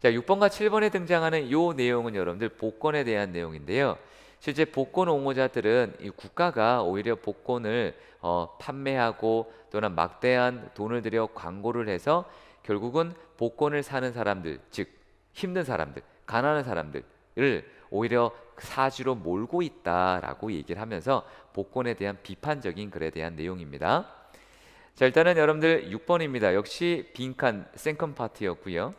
자, 6번과 7번에 등장하는 이 내용은 여러분들 복권에 대한 내용인데요. 실제 복권 옹호자들은 이 국가가 오히려 복권을 판매하고 또는 막대한 돈을 들여 광고를 해서 결국은 복권을 사는 사람들, 즉 힘든 사람들, 가난한 사람들을 오히려 사지로 몰고 있다라고 얘기를 하면서 복권에 대한 비판적인 글에 대한 내용입니다. 자, 일단은 여러분들 6번입니다. 역시 빈칸 생컨 파트였고요.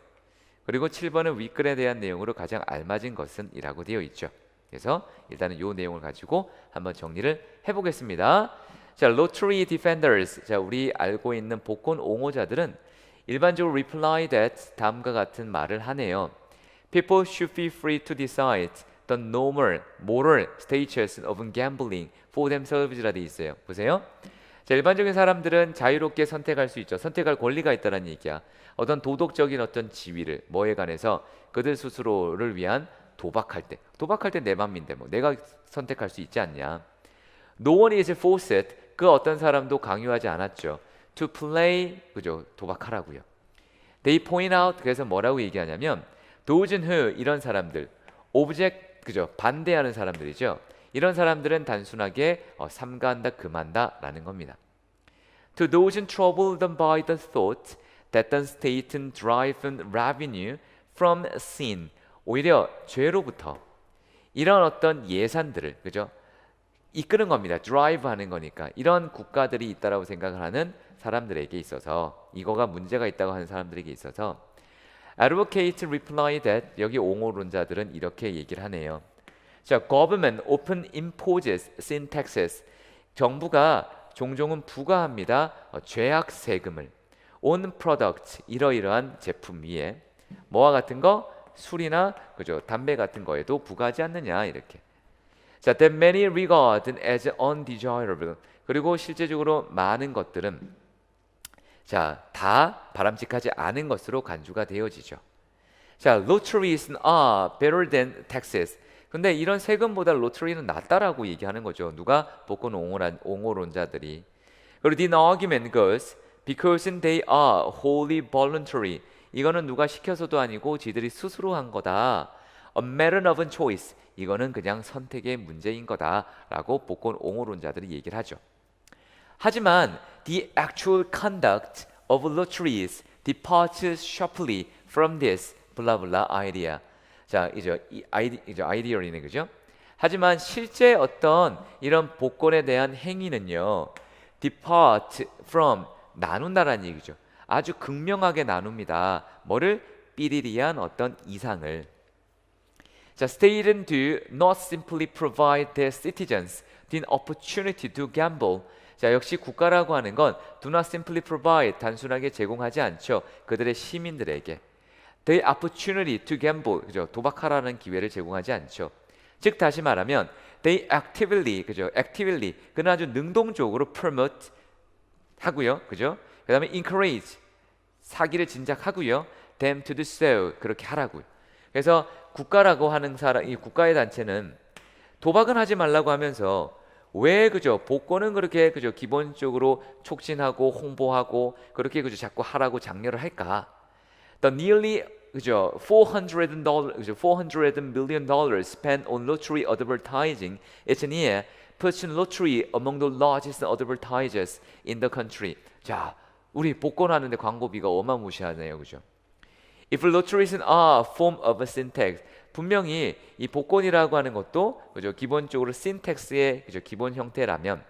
그리고 7번은 윗글에 대한 내용으로 가장 알맞은 것은 이라고 되어 있죠. 그래서 일단은 이 내용을 가지고 한번 정리를 해보겠습니다. 자, lottery defenders. 자, 우리 알고 있는 복권 옹호자들은 일반적으로 reply that 다음과 같은 말을 하네요. People should be free to decide the normal moral status of gambling for themselves라 돼 있어요. 보세요. 자, 일반적인 사람들은 자유롭게 선택할 수 있죠. 선택할 권리가 있다는 얘기야. 어떤 도덕적인 어떤 지위를 뭐에 관해서 그들 스스로를 위한 도박할 때 내 맘인데 뭐 내가 선택할 수 있지 않냐. No one is forced. 그 어떤 사람도 강요하지 않았죠. To play, 그죠? 도박하라고요. They point out. 그래서 뭐라고 얘기하냐면 those who, 이런 사람들, object, 그죠? 반대하는 사람들이죠. 이런 사람들은 단순하게 삼가한다, 금한다 라는 겁니다. To those troubled by the thought that the state derives revenue from sin. 오히려 죄로부터 이런 어떤 예산들을, 그죠? 이끄는 겁니다. drive 하는 거니까. 이런 국가들이 있다라고 생각을 하는 사람들에게 있어서, 이거가 문제가 있다고 하는 사람들에게 있어서 advocate reply that, 여기 옹호론자들은 이렇게 얘기를 하네요. 자, government often imposes sin taxes. 정부가 종종은 부과합니다. 죄악 세금을 on product, 이러이러한 제품 위에 뭐와 같은 거? 술이나 그죠? 담배 같은 거에도 부과하지 않느냐 이렇게. 자, that many regard as undesirable. 그리고 실제적으로 많은 것들은 자, 다 바람직하지 않은 것으로 간주가 되어지죠. 자, lotteries are better than taxes. 근데 이런 세금보다 로터리는 낫다라고 얘기하는 거죠. 누가? 복권 옹호론자들이. 그리고 the argument goes because they are wholly voluntary. 이거는 누가 시켜서도 아니고 지들이 스스로 한 거다. A matter of choice. 이거는 그냥 선택의 문제인 거다라고 복권 옹호론자들이 얘기를 하죠. 하지만 the actual conduct of lotteries departs sharply from this blah blah idea. 자, 이제 아이디어리네, 그죠? 하지만 실제 어떤 이런 복권에 대한 행위는요, depart from, 나눈다라는 얘기죠. 아주 극명하게 나눕니다. 뭐를? 삐리리한 어떤 이상을. 자, state는 do not simply provide their citizens the opportunity to gamble. 자, 역시 국가라고 하는 건 do not simply provide, 단순하게 제공하지 않죠. 그들의 시민들에게 the opportunity to gamble, 그죠? 도박하라는 기회를 제공하지 않죠. 즉 다시 말하면 they actively, 그죠? actively, 그는 아주 능동적으로 promote 하고요, 그죠? 그 다음에 encourage, 사기를 진작하고요, them to do so, 그렇게 하라고요. 그래서 국가라고 하는 사람, 이 국가의 단체는 도박은 하지 말라고 하면서 왜, 그죠? 복권은 그렇게, 그죠? 기본적으로 촉진하고 홍보하고 그렇게, 그죠? 자꾸 하라고 장려를 할까? The nearly, 그죠? $400, 그죠? $400 million spent on lottery advertising each year puts lottery among the largest advertisers in the country. 자, 우리 복권 하는데 광고비가 어마무시하네요, 그죠? If lotteries are a form of a sin tax, 분명히 이 복권이라고 하는 것도, 그죠? 기본적으로 sin tax의, 그죠? 기본 형태라면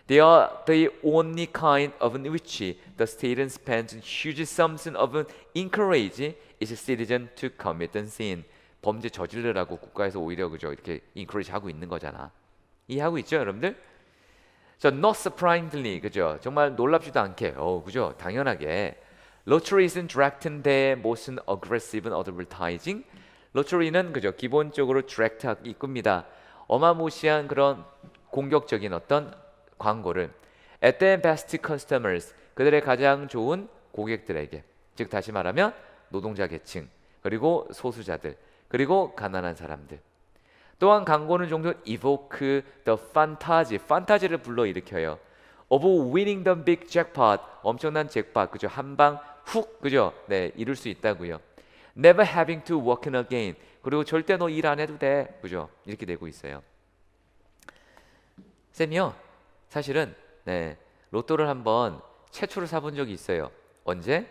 they are the only kind of in which the state spends huge sums of encourage its citizen to commit sin. 범죄 저지르라고 국가에서 오히려, 그죠? 이렇게 encourage 하고 있는 거잖아. 이해하고 있죠, 여러분들? 자, not surprisingly, 그죠? 정말 놀랍지도 않게, 그죠? 당연하게 lotterie는 direct의 most aggressive advertising. 로터리는, 그죠? 기본적으로 디렉트하게 이끕니다. 어마무시한 그런 공격적인 어떤 광고를 at their best customers, 그들의 가장 좋은 고객들에게, 즉 다시 말하면 노동자 계층, 그리고 소수자들, 그리고 가난한 사람들. 또한 광고는 종종 evoke the fantasy, 판타지를 불러일으켜요. of winning the big jackpot, 엄청난 잭팟, 그죠? 한방 훅, 그죠? 네, 이룰 수 있다고요. never having to work again. 그리고 절대 너 일 안 해도 돼. 그죠? 이렇게 되고 있어요. 쌤이요. 사실은 네, 로또를 한번 최초로 사본 적이 있어요. 언제?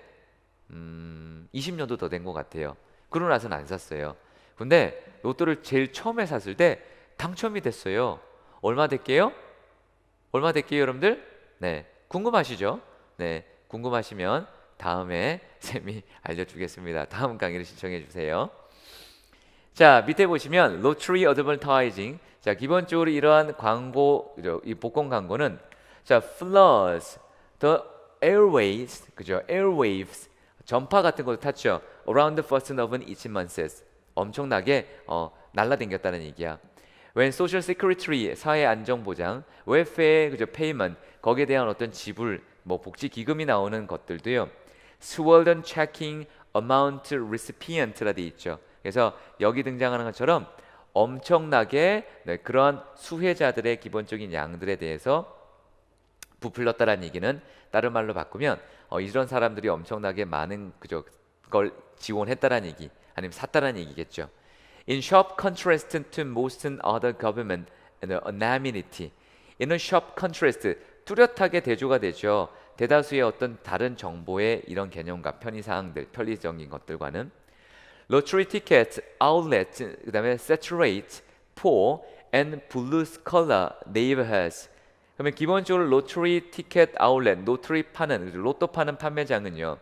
20년도 더 된 것 같아요. 그러고 나서는 안 샀어요. 근데 로또를 제일 처음에 샀을 때 당첨이 됐어요. 얼마 됐게요? 얼마 됐게요, 여러분들? 네, 궁금하시죠? 네, 궁금하시면 다음에 쌤이 알려주겠습니다. 다음 강의를 신청해 주세요. 자, 밑에 보시면 로터리 어드버타이징. 자, 기본적으로 이러한 광고, 그죠? 이 복권 광고는 자, floods the airwaves, 그죠? airwaves 전파 같은 것도 탔죠. around the first of each month. 엄청나게 날라댕겼다는 얘기야. When Social Security 사회 안정 보장, welfare 그죠? payment 거기에 대한 어떤 지불, 뭐 복지 기금이 나오는 것들도요. swollen checking amount recipient라 돼 있죠. 그래서 여기 등장하는 것처럼 엄청나게 네, 그러한 수혜자들의 기본적인 양들에 대해서 부풀렸다라는 얘기는 다른 말로 바꾸면 이런 사람들이 엄청나게 많은 그저 걸 지원했다라는 얘기 아니면 샀다라는 얘기겠죠. In sharp contrast to most other government and anonymity. 이는 sharp contrast 뚜렷하게 대조가 되죠. 대다수의 어떤 다른 정보의 이런 개념과 편의사항들, 편리적인 것들과는 lottery ticket outlet 그다음에 saturate poor and blue collar neighborhoods. 그러면 기본적으로 로터리 티켓 아울렛, 로터리 파는 로또 파는 판매장은요.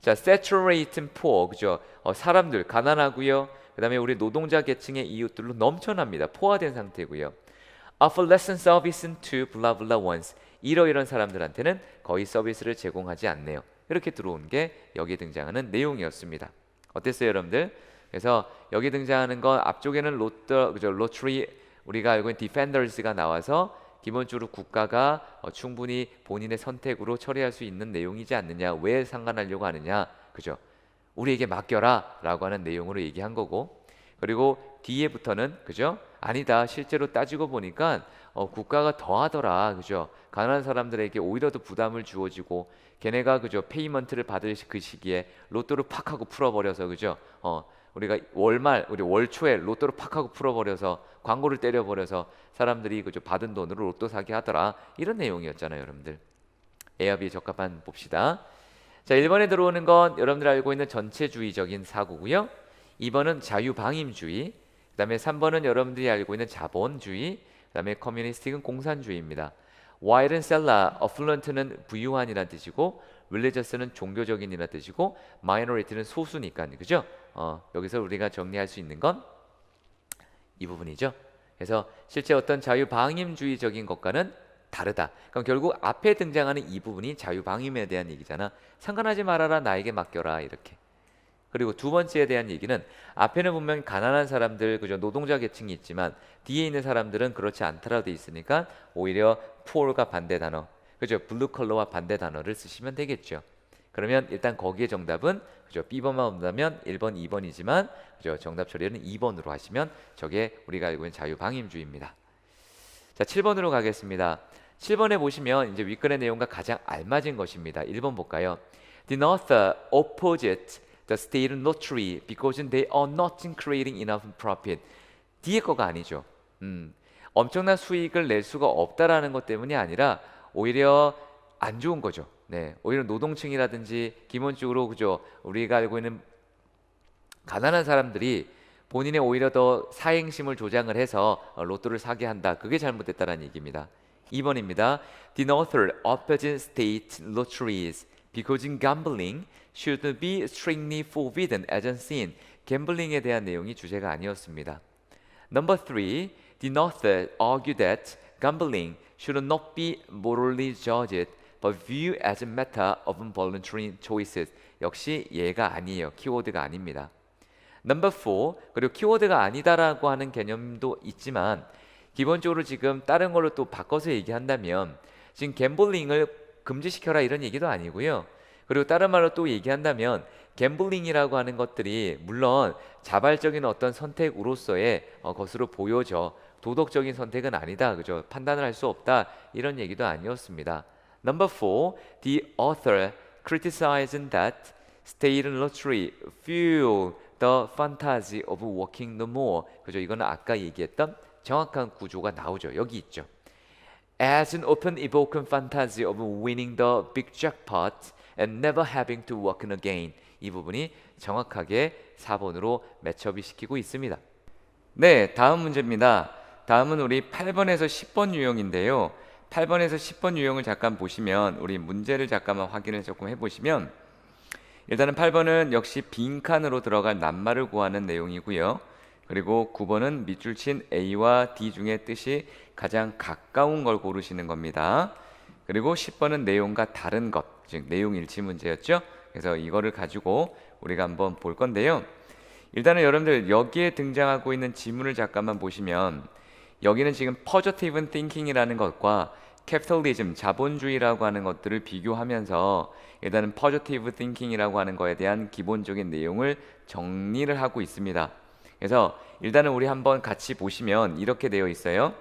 자, saturated poor 그죠? 사람들 가난하고요. 그다음에 우리 노동자 계층의 이웃들로 넘쳐납니다. 포화된 상태고요. Offer lesson service to blah blah ones. 이러이런 사람들한테는 거의 서비스를 제공하지 않네요. 이렇게 들어온 게 여기에 등장하는 내용이었습니다. 어땠어요, 여러분들? 그래서 여기 등장하는 건 앞쪽에는 로또, 그죠? 로터리 우리가 알고 있는 디펜더스가 나와서 기본적으로 국가가 충분히 본인의 선택으로 처리할 수 있는 내용이지 않느냐, 왜 상관하려고 하느냐, 그죠? 우리에게 맡겨라 라고 하는 내용으로 얘기한 거고, 그리고 뒤에부터는 그죠? 아니다, 실제로 따지고 보니까 국가가 더 하더라, 그죠? 가난한 사람들에게 오히려 더 부담을 주어지고 걔네가 그죠? 페이먼트를 받을 그 시기에 로또를 팍 하고 풀어버려서 그죠? 우리가 우리 월 초에 로또를 팍 하고 풀어버려서 광고를 때려버려서 사람들이 그죠? 받은 돈으로 로또 사게 하더라, 이런 내용이었잖아요, 여러분들. 에어비에 적합한 봅시다. 자, 1번에 들어오는 건 여러분들 알고 있는 전체주의적인 사고고요. 2번은 자유방임주의, 그 다음에 3번은 여러분들이 알고 있는 자본주의, 그 다음에 커뮤니스틱은 공산주의입니다. white는 셀라, affluent는 부유한이라는 뜻이고, religious는 종교적인이라는 뜻이고, minority는 소수니까, 그죠? 여기서 우리가 정리할 수 있는 건 이 부분이죠. 그래서 실제 어떤 자유방임주의적인 것과는 다르다. 그럼 결국 앞에 등장하는 이 부분이 자유방임에 대한 얘기잖아. 상관하지 말아라, 나에게 맡겨라, 이렇게. 그리고 두 번째에 대한 얘기는 앞에는 분명히 가난한 사람들, 그죠? 노동자 계층이 있지만 뒤에 있는 사람들은 그렇지 않다라고 돼 있으니까 오히려 poor가 반대 단어, 그죠? 블루 컬러와 반대 단어를 쓰시면 되겠죠. 그러면 일단 거기에 정답은 그죠? B번만 본다면 1번, 2번이지만 그죠? 정답 처리는 2번으로 하시면 저게 우리가 알고 있는 자유방임주의입니다. 자, 7번으로 가겠습니다. 7번에 보시면 이제 윗글의 내용과 가장 알맞은 것입니다. 1번 볼까요? The North opposite the state lottery because they are not creating enough profit. 뒤에 거가 아니죠. 엄청난 수익을 낼 수가 없다라는 것 때문이 아니라 오히려 안 좋은 거죠. 네, 오히려 노동층이라든지 기본적으로 그죠? 우리가 알고 있는 가난한 사람들이 본인의 오히려 더 사행심을 조장을 해서 로또를 사게 한다. 그게 잘못됐다는 얘기입니다. 2번입니다. The author opposite state lotteries because gambling should be strictly forbidden as sin. 갬블링에 대한 내용이 주제가 아니었습니다. Number 3, the author argued that gambling should not be morally judged but viewed as a matter of voluntary choices. 역시 얘가 아니에요. 키워드가 아닙니다. Number 4, 그리고 키워드가 아니다라고 하는 개념도 있지만 기본적으로 지금 다른 걸로 또 바꿔서 얘기한다면 지금 갬블링을 금지시켜라 이런 얘기도 아니고요. 그리고 다른 말로 또 얘기한다면 갬블링이라고 하는 것들이 물론 자발적인 어떤 선택으로서의 것으로 보여져 도덕적인 선택은 아니다, 그죠? 판단을 할 수 없다 이런 얘기도 아니었습니다. Number 4, the author criticized that stay in luxury, fuel the fantasy of working no more. 그죠? 이거는 아까 얘기했던 정확한 구조가 나오죠. 여기 있죠. As an often evoking fantasy of winning the big jackpot and never having to work again. 이 부분이 정확하게 4번으로 매첩이 시키고 있습니다. 네, 다음 문제입니다. 다음은 우리 8번에서 10번 유형인데요. 8번에서 10번 유형을 잠깐 보시면 우리 문제를 잠깐만 확인을 조금 해보시면 일단은 8번은 역시 빈칸으로 들어갈 낱말을 구하는 내용이고요. 그리고 9번은 밑줄 친 A와 D 중에 뜻이 가장 가까운 걸 고르시는 겁니다. 그리고 10번은 내용과 다른 것, 즉 내용 일치 문제였죠. 그래서 이거를 가지고 우리가 한번 볼 건데요. 일단은 여러분들 여기에 등장하고 있는 지문을 잠깐만 보시면 여기는 지금 positive thinking이라는 것과 capitalism, 자본주의라고 하는 것들을 비교하면서 일단은 positive thinking이라고 하는 거에 대한 기본적인 내용을 정리를 하고 있습니다. 그래서 일단은 우리 한번 같이 보시면 이렇게 되어 있어요.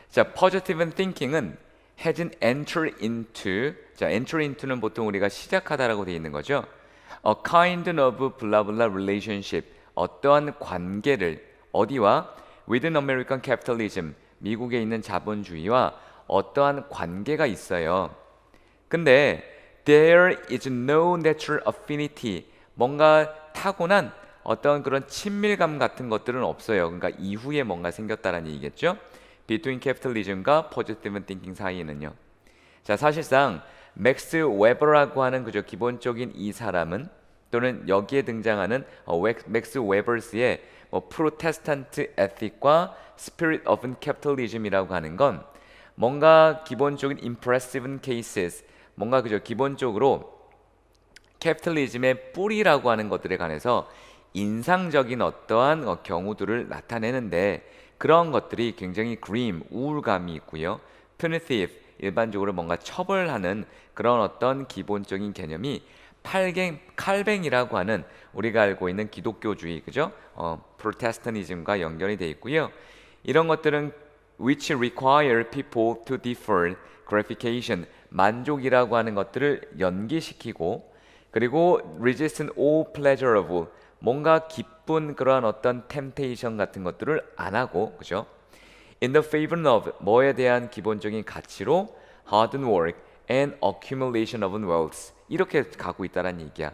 자, positive thinking은 has an entry into, 자, entry into는 보통 우리가 시작하다라고 되어 있는 거죠. A kind of blah blah relationship, 어떠한 관계를 어디와 within American capitalism, 미국에 있는 자본주의와 어떠한 관계가 있어요. 근데 there is no natural affinity, 뭔가 타고난 어떤 그런 친밀감 같은 것들은 없어요. 그러니까 이후에 뭔가 생겼다라는 얘기겠죠. between capitalism과 positive thinking 사이에는요. 자, 사실상 맥스 웨버라고 하는 그저 기본적인 이 사람은 또는 여기에 등장하는 맥스 웨버스의 프로테스탄트 에틱과 Spirit of Capitalism이라고 하는 건 뭔가 기본적인 impressive cases, 뭔가 그저 기본적으로 캐피탈리즘의 뿌리라고 하는 것들에 관해서 인상적인 어떠한 경우들을 나타내는데 그런 것들이 굉장히 grim, 우울감이 있고요. punitive, 일반적으로 뭔가 처벌하는 그런 어떤 기본적인 개념이 칼뱅이라고 하는 우리가 알고 있는 기독교주의, 그죠? 프로테스탄티즘과 연결이 되어 있고요. 이런 것들은 which require people to defer gratification, 만족이라고 하는 것들을 연기시키고, 그리고 resist all pleasure of, 뭔가 기쁜 그러한 어떤 temptation 같은 것들을 안 하고, 그죠? in the favor of, 뭐에 대한 기본적인 가치로 hard work and accumulation of wealth, 이렇게 가고 있다는 얘기야.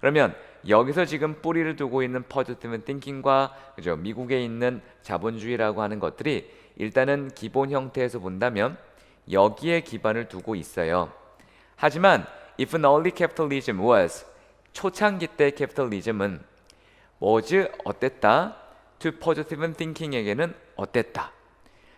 그러면 여기서 지금 뿌리를 두고 있는 positive thinking과 그죠? 미국에 있는 자본주의라고 하는 것들이 일단은 기본 형태에서 본다면 여기에 기반을 두고 있어요. 하지만 if early capitalism was, 초창기 때 capitalism은 was 어땠다? to positive thinking에게는 어땠다?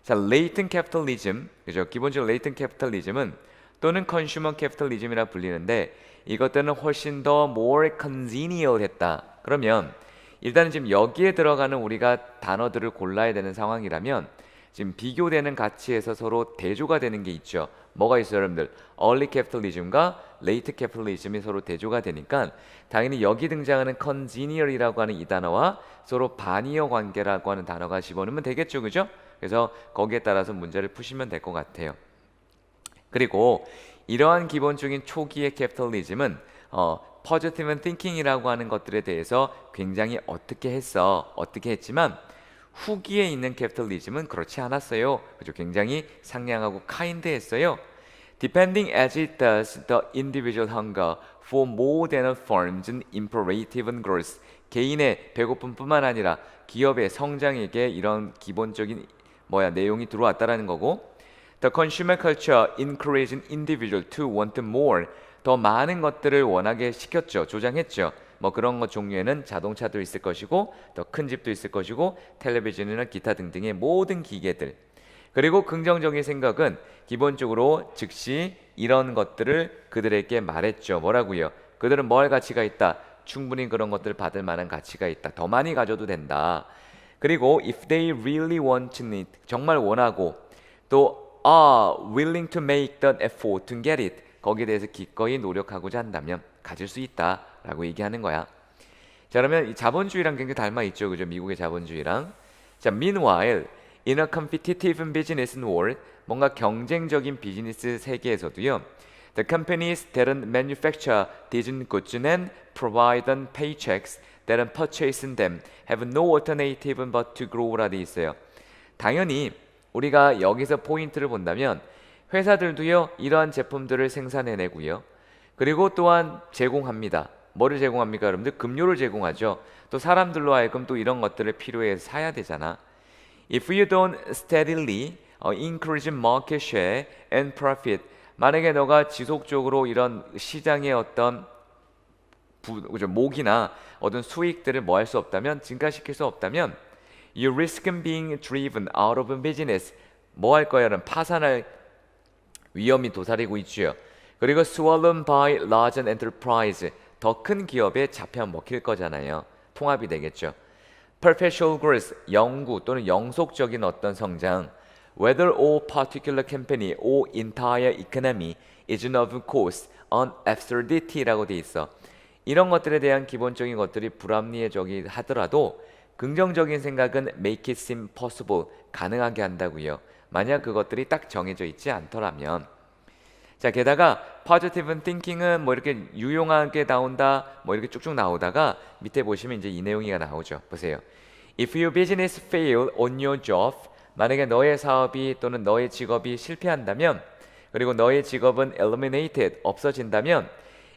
자, latent capitalism, 그죠? 기본적으로 latent capitalism은 또는 consumer capitalism이라 불리는데 이것들은 훨씬 더 more congenial 했다. 그러면 일단은 지금 여기에 들어가는 우리가 단어들을 골라야 되는 상황이라면 지금 비교되는 가치에서 서로 대조가 되는 게 있죠. 뭐가 있어요, 여러분들? early capitalism과 late capitalism이 서로 대조가 되니까 당연히 여기 등장하는 congenial이라고 하는 이 단어와 서로 반이어 관계라고 하는 단어가 집어넣으면 되겠죠, 그죠? 그래서 거기에 따라서 문제를 푸시면 될 것 같아요. 그리고 이러한 기본적인 초기의 캐피탈리즘은 positive thinking이라고 하는 것들에 대해서 굉장히 어떻게 했지만 후기에 있는 캐피탈리즘은 그렇지 않았어요. 그죠? 굉장히 상냥하고 kind했어요. Depending as it does the individual hunger for more than a firm's imperative growth, 개인의 배고픔뿐만 아니라 기업의 성장에게 이런 기본적인 내용이 들어왔다라는 거고, The consumer culture encouraging individual to want more, 더 많은 것들을 원하게 시켰죠. 조장했죠. 뭐 그런 것 종류에는 자동차도 있을 것이고 더 큰 집도 있을 것이고 텔레비전이나 기타 등등의 모든 기계들. 그리고 긍정적인 생각은 기본적으로 즉시 이런 것들을 그들에게 말했죠. 뭐라고요? 그들은 뭘 가치가 있다? 충분히 그런 것들을 받을 만한 가치가 있다. 더 많이 가져도 된다. 그리고 if they really want it, 정말 원하고 또 are willing to make the effort to get it, 거기에 대해서 기꺼이 노력하고자 한다면 가질 수 있다라고 얘기하는 거야. 자, 그러면 이 자본주의랑 굉장히 닮아 있죠, 그죠? 미국의 자본주의랑. 자, meanwhile, in a competitive business world, 뭔가 경쟁적인 비즈니스 세계에서도요, The companies that manufacture these goods and provide them paychecks that purchase them have no alternative but to grow라 돼 있어요. 당연히 우리가 여기서 포인트를 본다면 회사들도요 이러한 제품들을 생산해내고요. 그리고 또한 제공합니다. 뭐를 제공합니까 여러분들? 급료를 제공하죠. 또 사람들로 하여금 또 이런 것들을 필요해서 사야 되잖아. If you don't steadily increase market share and profit, 만약에 너가 지속적으로 이런 시장의 어떤 목이나 어떤 수익들을 뭐 할 수 없다면, 증가시킬 수 없다면 you risk being driven out of business. 뭐 할 거야? 파산할 위험이 도사리고 있지요. 그리고 swallowed by large enterprise. 더 큰 기업에 잡혀 먹힐 거잖아요. 통합이 되겠죠. Perpetual growth, 영구 또는 영속적인 어떤 성장. Whether all particular company or entire economy is of course an absurdity라고 돼 있어. 이런 것들에 대한 기본적인 것들이 불합리해적이 하더라도 긍정적인 생각은 make it seem possible, 가능하게 한다고요. 만약 그것들이 딱 정해져 있지 않더라면. 자, 게다가 positive thinking은 뭐 이렇게 유용하게 나온다, 뭐 이렇게 쭉쭉 나오다가 밑에 보시면 이제 이 내용이 나오죠. 보세요. If your business fail on your job, 만약에 너의 사업이 또는 너의 직업이 실패한다면, 그리고 너의 직업은 eliminated, 없어진다면,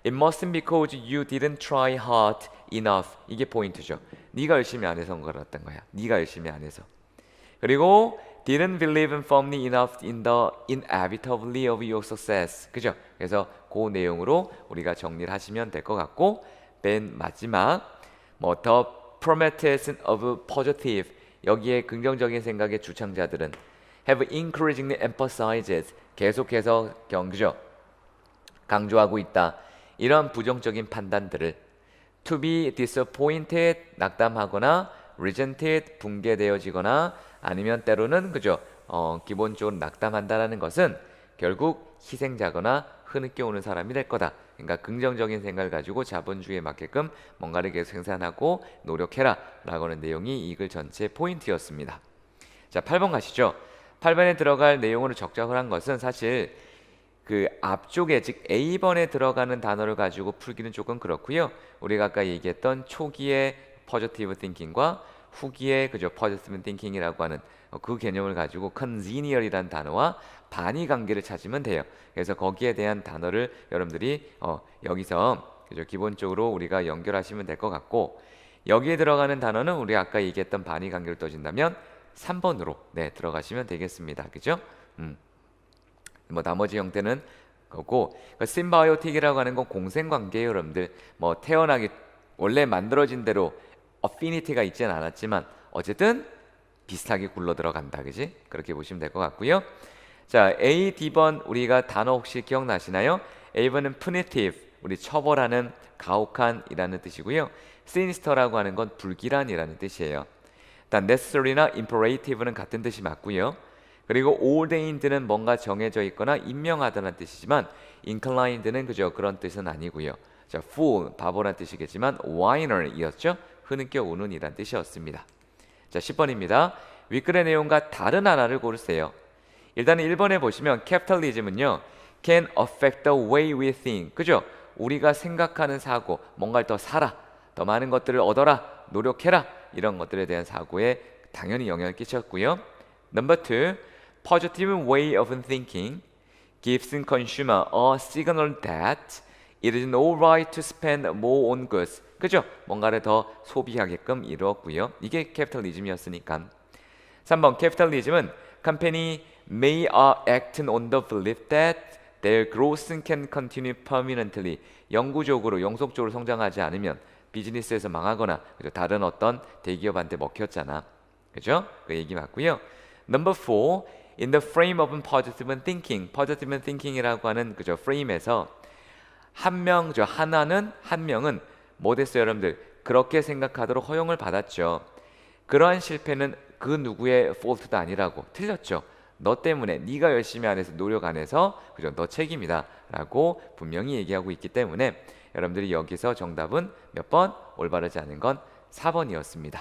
it must be because you didn't try hard enough. 이게 포인트죠. 네가 열심히 안 해서 그랬던 거야. 네가 열심히 안 해서. 그리고 didn't believe firmly enough in the inevitability of your success. 그죠? 그래서 그 내용으로 우리가 정리를 하시면 될 것 같고, 맨 마지막 뭐 the prometheus of positive, 여기에 긍정적인 생각의 주창자들은 have increasingly emphasized, 계속해서 그죠? 강조하고 있다. 이런 부정적인 판단들을 to be disappointed, 낙담하거나 resented, 붕괴되어지거나 아니면 때로는 그죠? 기본적으로 낙담한다라는 것은 결국 희생자거나 흐느껴 오는 사람이 될 거다. 그러니까 긍정적인 생각을 가지고 자본주의에 맞게끔 뭔가를 계속 생산하고 노력해라 라고 하는 내용이 이 글 전체 포인트였습니다. 자, 8번 가시죠. 8번에 들어갈 내용으로 적적을 한 것은 사실 그 앞쪽에, 즉 A번에 들어가는 단어를 가지고 풀기는 조금 그렇고요. 우리가 아까 얘기했던 초기의 positive thinking과 후기의 그죠 positive thinking이라고 하는 그 개념을 가지고 congenial이라는 단어와 반의 관계를 찾으면 돼요. 그래서 거기에 대한 단어를 여러분들이 여기서 그죠 기본적으로 우리가 연결하시면 될 것 같고, 여기에 들어가는 단어는 우리 아까 얘기했던 반의 관계를 떠준다면 3번으로 들어가시면 되겠습니다. 그죠? 뭐 나머지 형태는 거고, 그 심바이오틱이라고 하는 건 공생관계예요, 여러분들. 뭐 태어나기 원래 만들어진 대로 어피니티가 있지는 않았지만 어쨌든 비슷하게 굴러 들어간다, 그지? 그렇게 보시면 될 것 같고요. 자, A, D번 우리가 단어 혹시 기억나시나요? A번은 punitive, 우리 처벌하는, 가혹한이라는 뜻이고요. sinister라고 하는 건 불길한이라는 뜻이에요. 일단 necessary나 imperative는 같은 뜻이 맞고요. 그리고 ordained는 뭔가 정해져 있거나 임명하다는 뜻이지만 inclined는 그죠 그런 뜻은 아니고요. 자, fool 바보란 뜻이겠지만 whiner이었죠. 흐느껴 오는 이란 뜻이었습니다. 자, 10번입니다. 윗글의 내용과 다른 하나를 고르세요. 일단은 1번에 보시면 capitalism은요 can affect the way we think. 그죠? 우리가 생각하는 사고, 뭔가를 더 사라, 더 많은 것들을 얻어라, 노력해라, 이런 것들에 대한 사고에 당연히 영향을 끼쳤고요. Number 2, positive way of thinking gives consumer a signal that it is no right to spend more on goods. 그죠? 뭔가를 더 소비하게끔 이루었고요. 이게 캐피탈리즘이었으니까. 3번, 캐피탈리즘은 company may act on the belief that their growth can continue permanently. 영구적으로, 영속적으로 성장하지 않으면 비즈니스에서 망하거나 그죠? 다른 어떤 대기업한테 먹혔잖아. 그죠? 그 얘기 맞고요. Number 4, in the frame of positive thinking. positive thinking이라고 하는 그죠? 프레임에서 한 명은 뭐 됐어요, 여러분들? 그렇게 생각하도록 허용을 받았죠. 그러한 실패는 그 누구의 fault도 아니라고, 틀렸죠. 너 때문에, 네가 열심히 안 해서, 노력 안 해서 그죠? 너 책임이다 라고 분명히 얘기하고 있기 때문에 여러분들이 여기서 정답은 몇 번? 올바르지 않은 건 4번이었습니다.